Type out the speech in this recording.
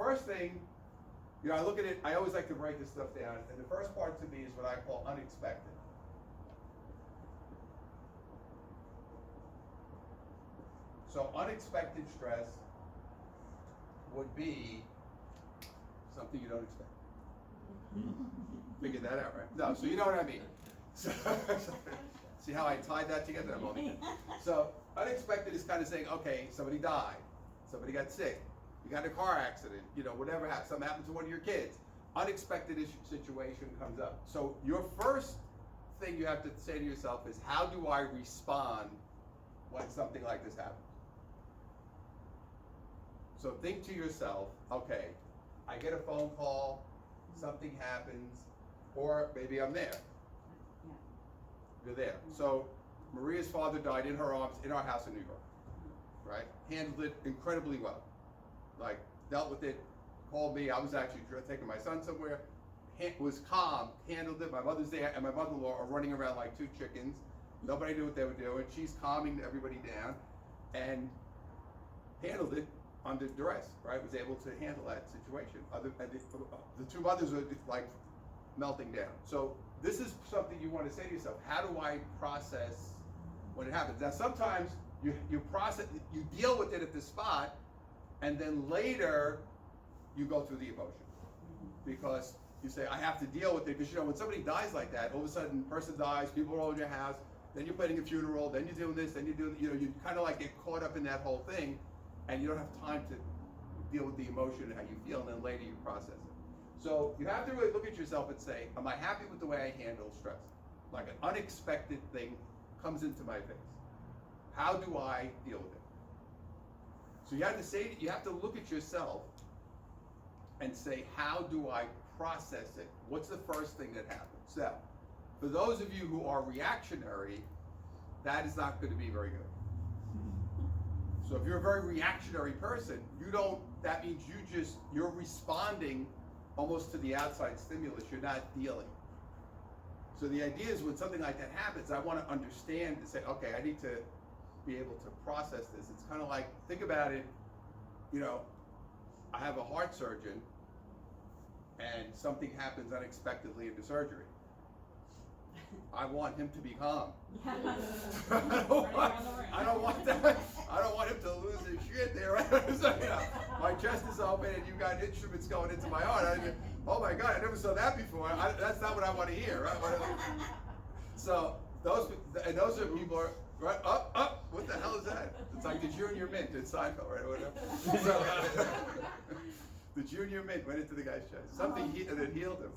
first thing, you know, I look at it, I always like to break this stuff down, and the first part to me is what I call unexpected. So unexpected stress would be something you don't expect. Figured that out, right? No, so you know what I mean. So, see how I tied that together? I'm only kidding. So unexpected is kind of saying, okay, somebody died, somebody got sick, you got in a car accident, you know, whatever happened, something happened to one of your kids. Unexpected situation comes up. So your first thing you have to say to yourself is, how do I respond when something like this happens? So think to yourself, okay, I get a phone call, something happens, or maybe I'm there. Yeah. You're there. So Maria's father died in her arms in our house in New York, right? Handled it incredibly well. Like, dealt with it, called me. I was actually taking my son somewhere. Was calm, handled it. My mother's there, and my mother-in-law are running around like two chickens. Nobody knew what they were doing. She's calming everybody down, and handled it under duress, right? Was able to handle that situation. The two mothers were like melting down. So this is something you want to say to yourself. How do I process when it happens? Now sometimes you process, you deal with it at the spot, and then later you go through the emotion. Because you say, I have to deal with it. Because you know, when somebody dies like that, all of a sudden person dies, people are all in your house, then you're planning a funeral, then you're doing this, then you're doing, you know, you kind of like get caught up in that whole thing, and you don't have time to deal with the emotion and how you feel, and then later you process it. So you have to really look at yourself and say, am I happy with the way I handle stress? Like an unexpected thing comes into my face. How do I deal with it? So you have to say, you have to look at yourself and say, how do I process it? What's the first thing that happens? So, for those of you who are reactionary, that is not going to be very good. So if you're a very reactionary person, that means you're responding almost to the outside stimulus, you're not dealing. So the idea is when something like that happens, I want to understand and say, okay, I need to be able to process this. It's kind of like, think about it, you know, I have a heart surgeon and something happens unexpectedly in the surgery. I want him to be calm. I don't want that. I don't want him to lose his shit there. Right? So, you know, my chest is open and you've got instruments going into my heart. Oh my God, I never saw that before. That's not what I want to hear. Right? So those are people are right up. What the hell is that? It's like the Junior Mint in Seinfeld, right? Or whatever. So, the Junior Mint went into the guy's chest. Something that healed him.